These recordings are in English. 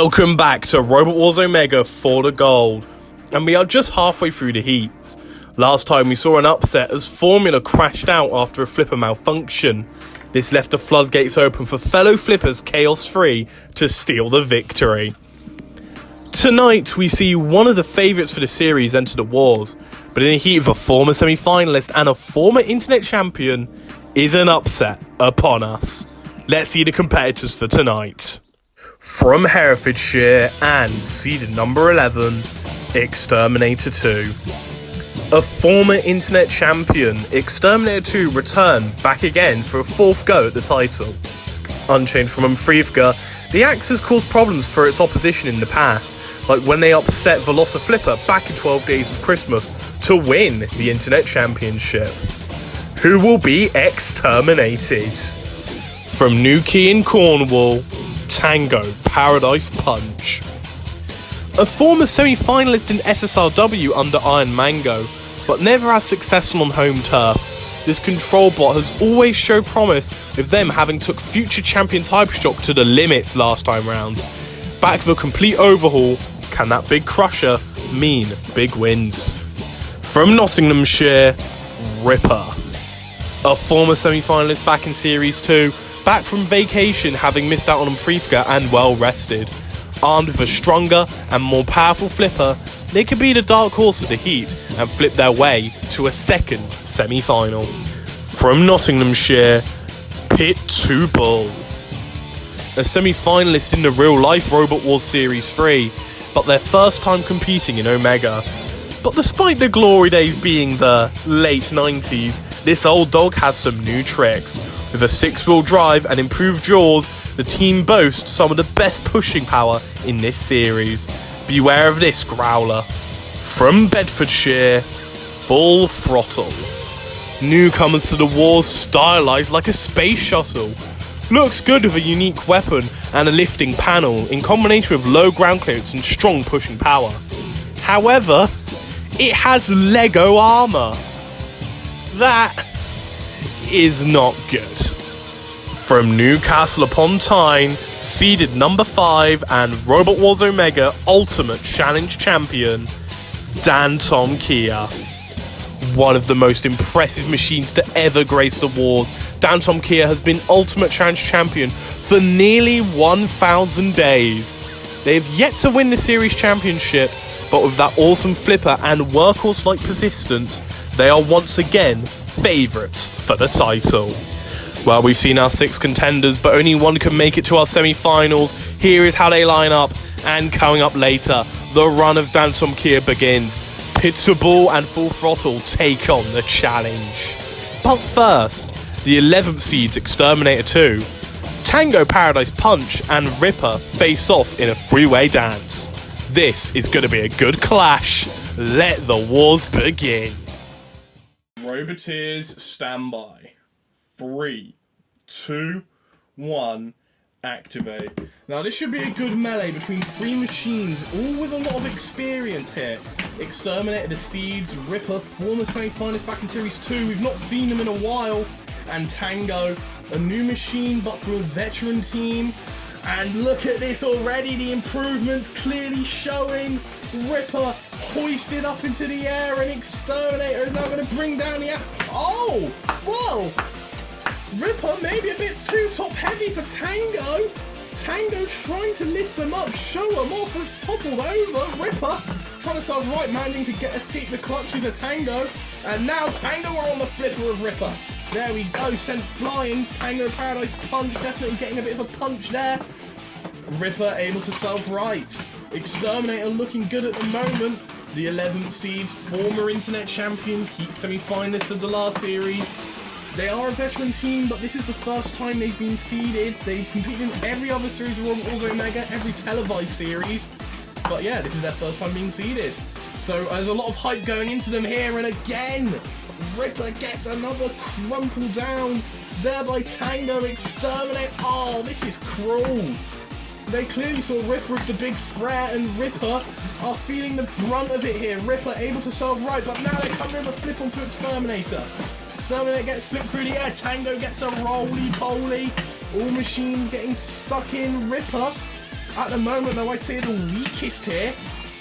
Welcome back to Robot Wars Omega for the gold, and we are just halfway through the heats. Last time we saw an upset as Formula crashed out after a flipper malfunction. This left the floodgates open for fellow flippers Chaos 3 to steal the victory. Tonight we see one of the favourites for the series enter the wars, but in the heat of a former semi-finalist and a former internet champion is an upset upon us. Let's see the competitors for tonight. From Herefordshire and seeded number 11, X-Terminator 2. A former internet champion, X-Terminator 2 returned back again for a fourth go at the title. Unchanged from Umfrivka, the axe has caused problems for its opposition in the past, like when they upset Velociflipper back in 12 Days of Christmas to win the Internet Championship. Who will be X-Terminated? From Newquay in Cornwall, Tango Paradise Punch. A former semi-finalist in SSRW under Iron Mango, but never as successful on home turf, this control bot has always shown promise, with them having took future champions Hypershock to the limits last time round. Back with a complete overhaul, can that big crusher mean big wins? From Nottinghamshire, Ripper. A former semi-finalist back in Series 2, back from vacation having missed out on Umfrivka and well rested. Armed with a stronger and more powerful flipper, they could be the dark horse of the heat and flip their way to a second semi-final. From Nottinghamshire, Pit 2 Bull. A semi-finalist in the real-life Robot Wars Series 3, but their first time competing in Omega. But despite the glory days being the late 90s, this old dog has some new tricks. With a 6-wheel drive and improved jaws, the team boasts some of the best pushing power in this series. Beware of this, Growler. From Bedfordshire, Full Throttle. Newcomers to the wars stylized like a space shuttle. Looks good with a unique weapon and a lifting panel in combination with low ground clearance and strong pushing power. However, it has Lego armor. That is not good. From Newcastle upon Tyne, seeded number 5 and Robot Wars Omega Ultimate Challenge Champion, Dantomkia. One of the most impressive machines to ever grace the wars, Dantomkia has been Ultimate Challenge Champion for nearly 1,000 days. They have yet to win the series championship, but with that awesome flipper and workhorse-like persistence, they are once again favourites for the title. Well, we've seen our 6 contenders, but only one can make it to our semi-finals. Here is how they line up, and coming up later, the run of Dantomkia begins. Pitbull and Full Throttle take on the challenge. But first, the 11th seeds X-Terminator 2, Tango Paradise Punch and Ripper face off in a three-way dance. This is going to be a good clash. Let the wars begin. Roboteers, stand by. 3, 2, 1, activate. Now this should be a good melee between 3 machines, all with a lot of experience here. Exterminator, the Seeds, Ripper, former semi-finalist back in Series 2, we've not seen them in a while, and Tango, a new machine but from a veteran team. And look at this already, the improvements clearly showing. Ripper hoisted up into the air, and Exterminator is now going to bring down the air. Oh, whoa! Ripper maybe a bit too top heavy for Tango. Tango trying to lift them up, show them off, has toppled over. Ripper trying to serve right, managing to escape the clutches of Tango. And now Tango are on the flipper of Ripper. There we go, sent flying. Tango Paradise Punch, definitely getting a bit of a punch there. Ripper able to serve right. Exterminator looking good at the moment. The 11th seed, former internet champions, heat semi-finalists of the last series. They are a veteran team, but this is the first time they've been seeded. They've competed in every other series of Robot Wars Omega, every televised series. But yeah, this is their first time being seeded. So there's a lot of hype going into them here, and again, Ripper gets another crumple down. There by Tango, Exterminate. Oh, this is cruel. They clearly saw Ripper as the big threat, and Ripper are feeling the brunt of it here. Ripper able to serve right, but now they're coming with a flip onto Exterminator. Exterminator gets flipped through the air. Tango gets a roly-poly. All machines getting stuck in. Ripper At the moment, though, I'd say the weakest here.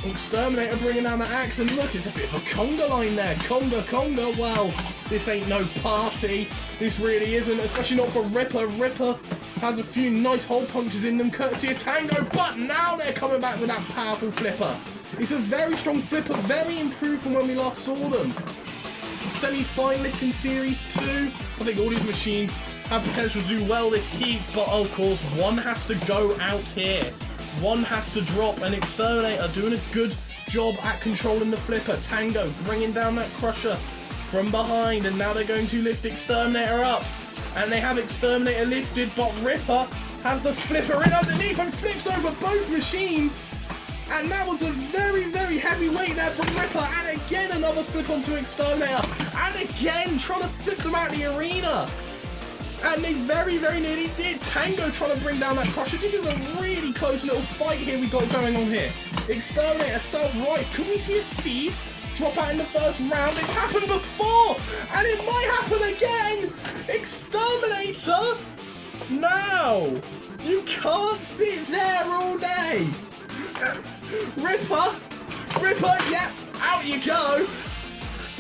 Exterminator bringing down the axe, and look, it's a bit of a conga line there. Conga, well, this ain't no party. This really isn't, especially not for Ripper. Ripper has a few nice hole punches in them, courtesy of Tango, but now they're coming back with that powerful flipper. It's a very strong flipper, very improved from when we last saw them. Semi-finalists in Series 2. I think all these machines have potential to do well this heat, but of course, one has to go out here. One has to drop, and Exterminator doing a good job at controlling the flipper. Tango bringing down that crusher from behind, and now they're going to lift Exterminator up. And they have Exterminator lifted, but Ripper has the flipper in underneath and flips over both machines. And that was a very, very heavy weight there from Ripper. And again, another flip onto Exterminator. And again, trying to flip them out of the arena. And they very, very nearly did. Tango trying to bring down that crusher. This is a really close little fight here we got going on here. Exterminator self-rise. Could we see a seed drop out in the first round? It's happened before, and it might happen again. Exterminator, now you can't sit there all day. Ripper, yeah, out you go.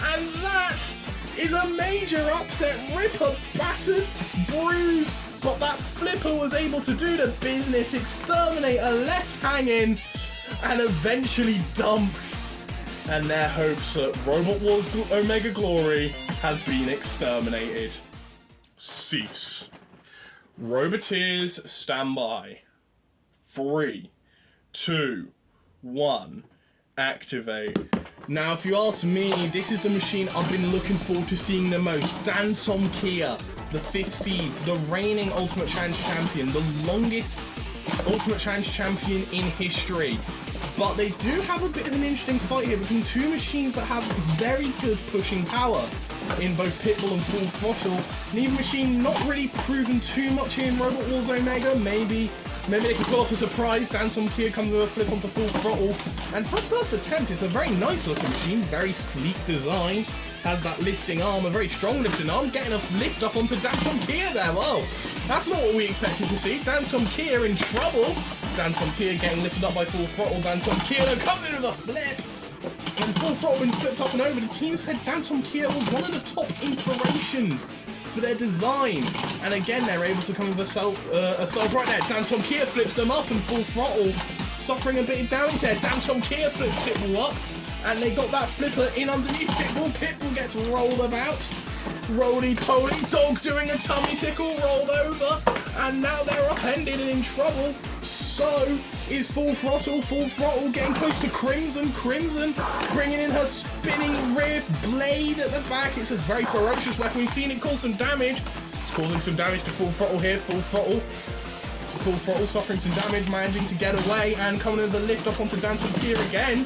And that is a major upset. Ripper battered, bruised, but that flipper was able to do the business. Exterminator left hanging and eventually dumped. And their hopes at Robot Wars Omega Glory has been exterminated. Cease. Roboteers, stand by. 3, 2, 1, activate. Now, if you ask me, this is the machine I've been looking forward to seeing the most. Dantomkia, the 5th seeds, the reigning Ultimate Challenge champion, the longest Ultimate Challenge champion in history. But they do have a bit of an interesting fight here between two machines that have very good pushing power in both Pitbull and Full Throttle. Neither machine not really proven too much here in Robot Wars Omega. Maybe they can pull off a surprise. Dantomkia comes with a flip onto Full Throttle. And for a first attempt, it's a very nice looking machine, very sleek design. Has that lifting arm, a very strong lifting arm, getting a lift up onto Dantomkia there. Whoa, that's not what we expected to see. Dantomkia in trouble. Dantomkia getting lifted up by Full Throttle. Dantomkia comes in with a flip. And Full Throttle been flipped up and over. The team said Dantomkia was one of the top inspirations for their design. And again, they're able to come with a self right there. Dantomkia flips them up, and Full Throttle suffering a bit of damage there. Dantomkia flips Pitbull up. And they got that flipper in underneath Pitbull. Pitbull gets rolled about. Roly-poly, dog doing a tummy tickle, rolled over. And now they're upended and in trouble. So is Full Throttle. Full Throttle getting close to Crimson. Crimson bringing in her spinning rear blade at the back. It's a very ferocious weapon. We've seen it cause some damage. It's causing some damage to Full Throttle here. Full Throttle suffering some damage, managing to get away and coming with a lift up onto Dantomkia again.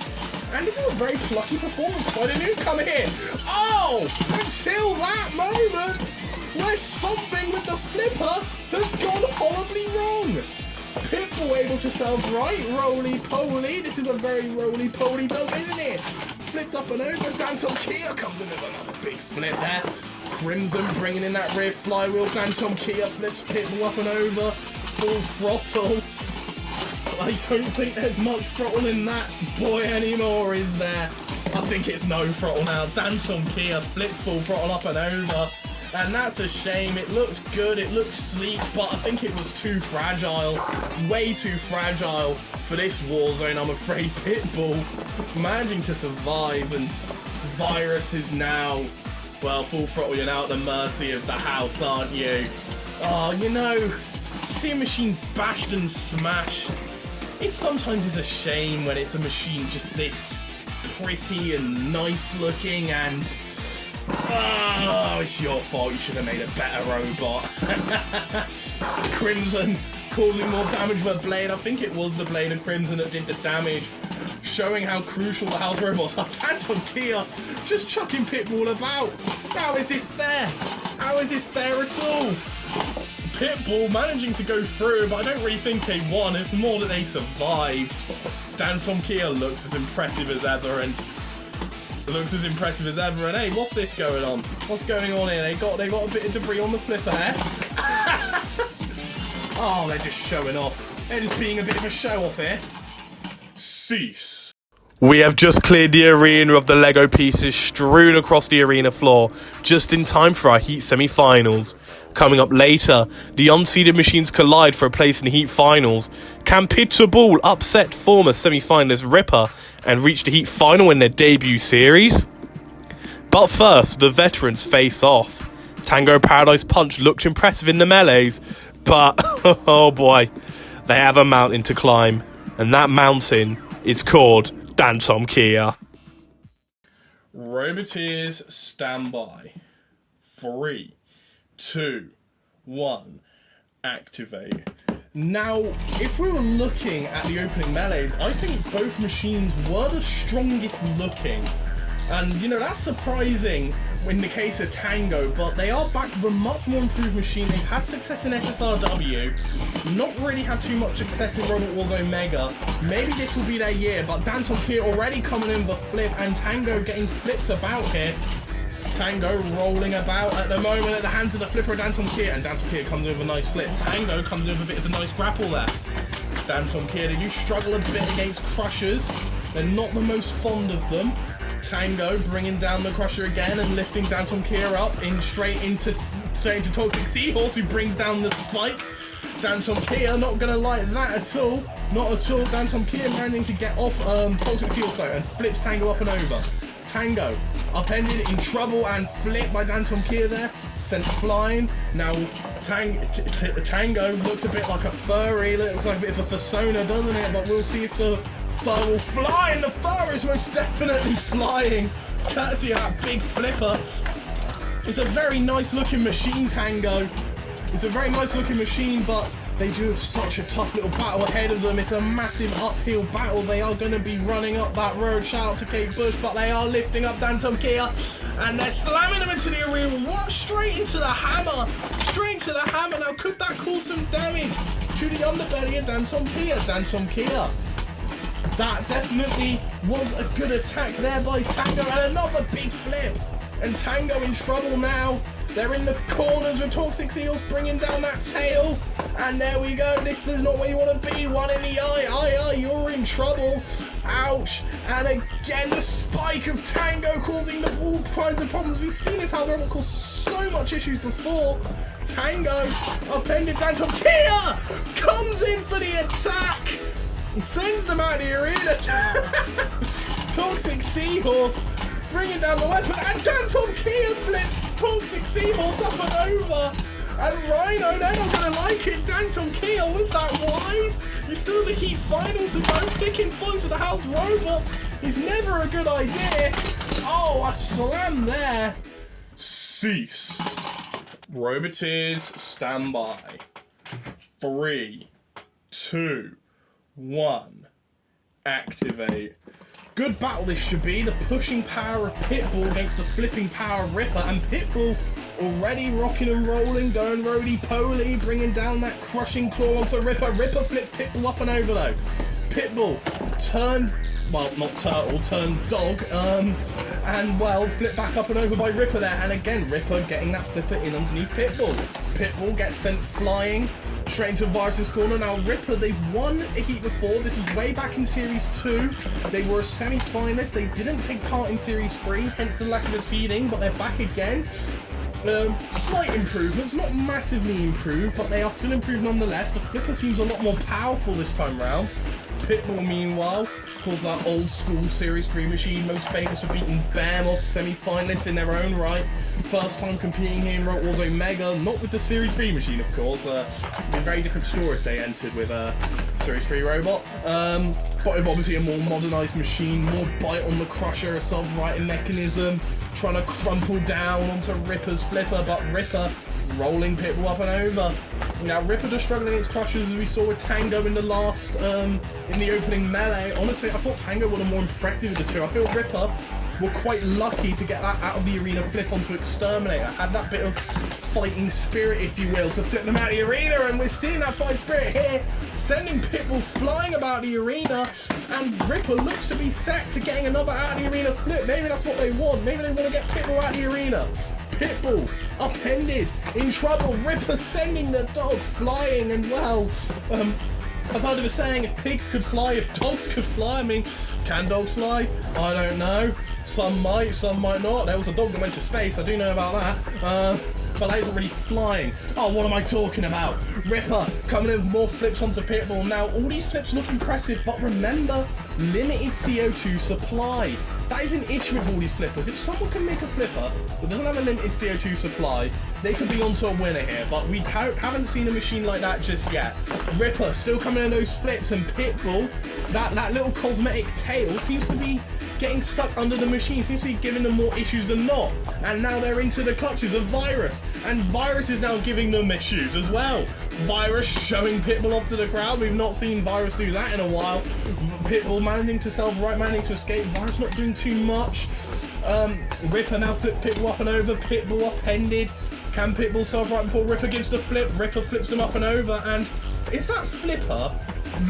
And this is a very plucky performance by the newcomer here. Oh! Until that moment where something with the flipper has gone horribly wrong. Pitbull able to self-right, roly-poly. This is a very roly-poly dog, isn't it? Flipped up and over. Dantomkia comes in with another big flip there. Crimson bringing in that rear flywheel. Dantomkia flips Pitbull up and over. Full Throttle. I don't think there's much throttle in that boy anymore, is there? I think it's no throttle now. Dantomkia flips Full Throttle up and over. And that's a shame. It looked good, it looked sleek, but I think it was too fragile. Way too fragile for this war zone, I'm afraid. Pitbull managing to survive, and Virus is now, well, Full Throttle, you're now at the mercy of the house, aren't you? Oh, you know, see a machine bashed and smashed. It sometimes is a shame when it's a machine just this pretty and nice looking, and oh, it's your fault. You should have made a better robot. Crimson causing more damage with a blade. I think it was the blade of Crimson that did the damage, showing how crucial the house robots are. Dantomkia just chucking Pitbull about. How is this fair? How is this fair at all? Pitbull managing to go through, but I don't really think they won. It's more that they survived. Dantomkia looks as impressive as ever, and hey, what's this going on? What's going on here? They got a bit of debris on the flipper there. Oh, they're just showing off. They're just being a bit of a show-off here. Cease. We have just cleared the arena of the Lego pieces strewn across the arena floor, just in time for our Heat semi-finals. Coming up later, the unseeded machines collide for a place in the Heat finals. Can Pitbull upset former semi-finalist Ripper and reach the Heat final in their debut series? But first, the veterans face off. Tango Paradise Punch looks impressive in the melees, but oh boy, they have a mountain to climb, and that mountain is called Dantomkia. Roboteers, stand by. 3, 2, 1, activate. Now, if we were looking at the opening melees, I think both machines were the strongest looking. And, you know, that's surprising in the case of Tango, but they are back with a much more improved machine. They've had success in SSRW, not really had too much success in Robot Wars Omega. Maybe this will be their year, but Dantomkia already coming in with a flip, and Tango getting flipped about here. Tango rolling about at the moment at the hands of the flipper of Dantomkia, and Dantomkia comes in with a nice flip. Tango comes in with a bit of a nice grapple there. Dantomkia, they do struggle a bit against Crushers. They're not the most fond of them. Tango bringing down the Crusher again and lifting Dantomkia up in straight into Toxic Seahorse, who brings down the spike. Dantomkia not gonna like that at all. Not at all. Dantomkia managing to get off Toxic Seahorse though and flips Tango up and over. Tango upended, in trouble, and flipped by Dantomkia there. Sent flying. Now Tango looks a bit like a furry. Looks like a bit of a persona, doesn't it? But we'll see if the fur will fly, and the fur is most definitely flying, courtesy of that big flipper. It's a very nice looking machine, Tango. It's a very nice looking machine, but they do have such a tough little battle ahead of them. It's a massive uphill battle. They are going to be running up that road. Shout out to Kate Bush, but they are lifting up Dantomkia, and they're slamming them into the arena. What? Straight into the hammer. Straight into the hammer. Now, could that cause some damage to the underbelly of Dantomkia? Dantomkia. That definitely was a good attack there by Tango, and another big flip. And Tango in trouble now. They're in the corners with Toxic Seals bringing down that tail. And there we go. This is not where you want to be. One in the eye. You're in trouble. Ouch. And again, the spike of Tango causing all kinds of problems. We've seen this House Robot cause so much issues before. Tango upended. Dantomkia comes in for the attack and sends them out of the arena. Toxic Seahorse bringing down the weapon, and Dantomkia flips Toxic Seahorse up and over. And Rhino, they're not going to like it. Dantomkia, was that wise? You still have the Heat finals and no picking fights with the House Robots is never a good idea. Oh, a slam there. Cease. Roboteers, stand by. 3, 2, 1, activate. Good battle this should be. The pushing power of Pitbull against the flipping power of Ripper, and Pitbull already rocking and rolling, going roly-poly, bringing down that crushing claw onto Ripper. Ripper flips Pitbull up and over though. Pitbull turned, well, not turtle, turned dog, and well, flipped back up and over by Ripper there, and again, Ripper getting that flipper in underneath Pitbull. Pitbull gets sent flying straight into Virus's corner. Now Ripper, they've won a heat before. This is way back in Series 2. They were a semi-finalist. They didn't take part in Series 3, hence the lack of a seeding, but they're back again. Slight improvements, not massively improved, but they are still improved nonetheless. The flipper seems a lot more powerful this time round. Pitbull, meanwhile, of course, that old school Series 3 machine, most famous for beating Behemoth semi-finalists in their own right. First time competing here in Robot Wars Omega, not with the Series 3 machine, of course. It'd be a very different story if they entered with a Series 3 robot. But with obviously a more modernised machine, more bite on the Crusher, a self-righting mechanism, trying to crumple down onto Ripper's flipper, but Ripper rolling Pitbull up and over. Now Ripper just struggling against Crushers, as we saw with Tango in the last, in the opening melee. Honestly, I thought Tango were the more impressive of the two. I feel Ripper were quite lucky to get that out of the arena flip onto X-Terminator. Had that bit of fighting spirit, if you will, to flip them out of the arena, and we're seeing that fighting spirit here, sending Pitbull flying about the arena, and Ripper looks to be set to getting another out of the arena flip. Maybe that's what they want. Maybe they want to get Pitbull out of the arena. Pitbull upended, in trouble. Ripper sending the dog flying, and well, I've heard of a saying, if pigs could fly, if dogs could fly. I mean, can dogs fly? I don't know. Some might not. There was a dog that went to space, I do know about that. But that isn't really flying. Oh, what am I talking about? Ripper coming in with more flips onto Pitbull. Now, all these flips look impressive, but remember, limited CO2 supply. That is an issue with all these flippers. If someone can make a flipper that doesn't have a limited CO2 supply, they could be onto a winner here. But we haven't seen a machine like that just yet. Ripper still coming in those flips, and Pitbull, that little cosmetic tail seems to be getting stuck under the machine, seems to be giving them more issues than not. And now they're into the clutches of Virus, and Virus is now giving them issues as well. Virus showing Pitbull off to the crowd. We've not seen Virus do that in a while. Pitbull managing to self-right, managing to escape. Virus not doing too much. Ripper now flipped Pitbull up and over. Pitbull upended. Can Pitbull self-right before Ripper gives the flip? Ripper flips them up and over, and is that flipper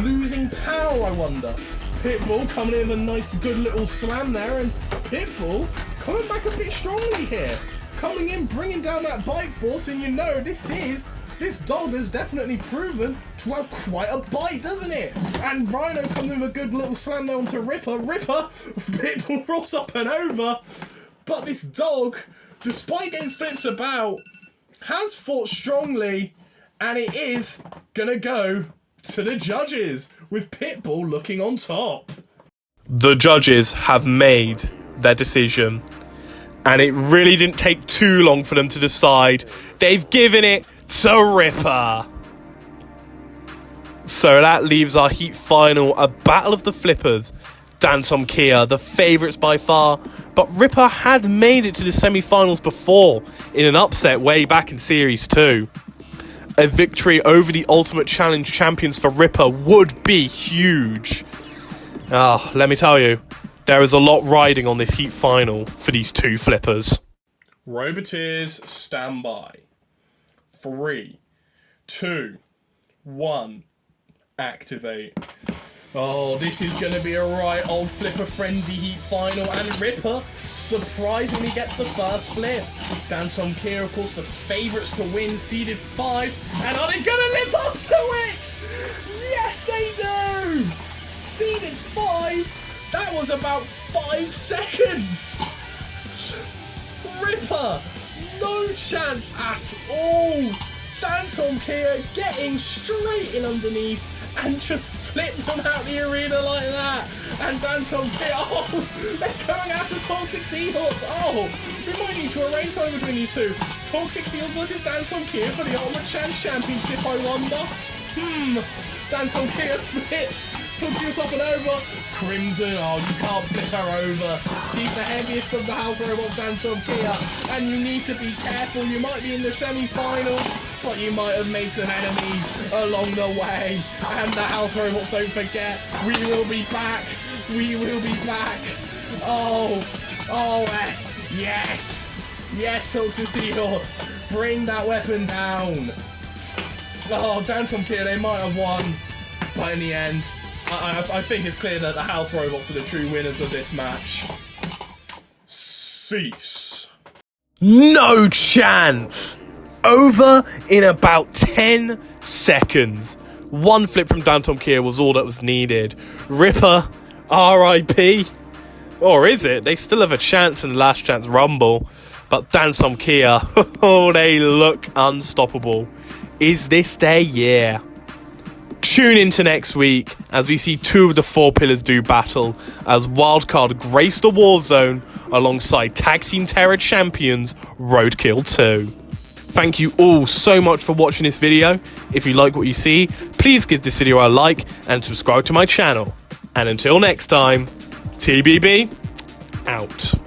losing power, I wonder? Pitbull coming in with a nice good little slam there, and Pitbull coming back a bit strongly here. Coming in, bringing down that bite force, and you know this dog has definitely proven to have quite a bite, doesn't it? And Rhino coming in with a good little slam there onto Ripper. Pitbull rolls up and over, but this dog, despite getting flips about, has fought strongly, and it is gonna go to the judges, with Pitbull looking on top. The judges have made their decision, and it really didn't take too long for them to decide. They've given it to Ripper. So that leaves our heat final, a battle of the flippers. Dantomkia, the favourites by far, but Ripper had made it to the semi-finals before in an upset way back in Series 2. A victory over the Ultimate Challenge champions for Ripper would be huge. Let me tell you, there is a lot riding on this heat final for these two flippers. Roboteers, stand by. 3, 2, 1, activate. Oh, this is going to be a right old flipper frenzy heat final, and Ripper surprisingly gets the first flip. Dantomkia, of course, the favourites to win, seeded 5, and are they going to live up to it? Yes, they do! Seeded 5, that was about 5 seconds. Ripper, no chance at all. Dantomkia getting straight in underneath and just flip them out the arena like that. And Dantomkia, they're going after Toxic Seahorse. We might need to arrange something between these two. Toxic Seahorse versus Dantomkia for the Ultimate Chance Championship, I wonder. Dantomkia flips, Toxic up and over. Crimson, you can't flip her over. She's the heaviest of the house robots, Dantomkia, and you need to be careful. You might be in the semi-final, but you might have made some enemies along the way. And the house robots, don't forget, we will be back. We will be back. Yes, Toxic Seahorse, bring that weapon down. Dantomkia, they might have won, but in the end, I think it's clear that the house robots are the true winners of this match. Cease. No chance! Over in about 10 seconds. One flip from Dantomkia was all that was needed. Ripper, RIP. Or is it? They still have a chance in the last chance rumble. But Dantomkia, they look unstoppable. Is this their year? Tune into next week as we see 2 of the 4 pillars do battle as Wildcard grace the Warzone alongside Tag Team Terror champions Roadkill 2. Thank you all so much for watching this video. If you like what you see, please give this video a like and subscribe to my channel. And until next time, TBB out.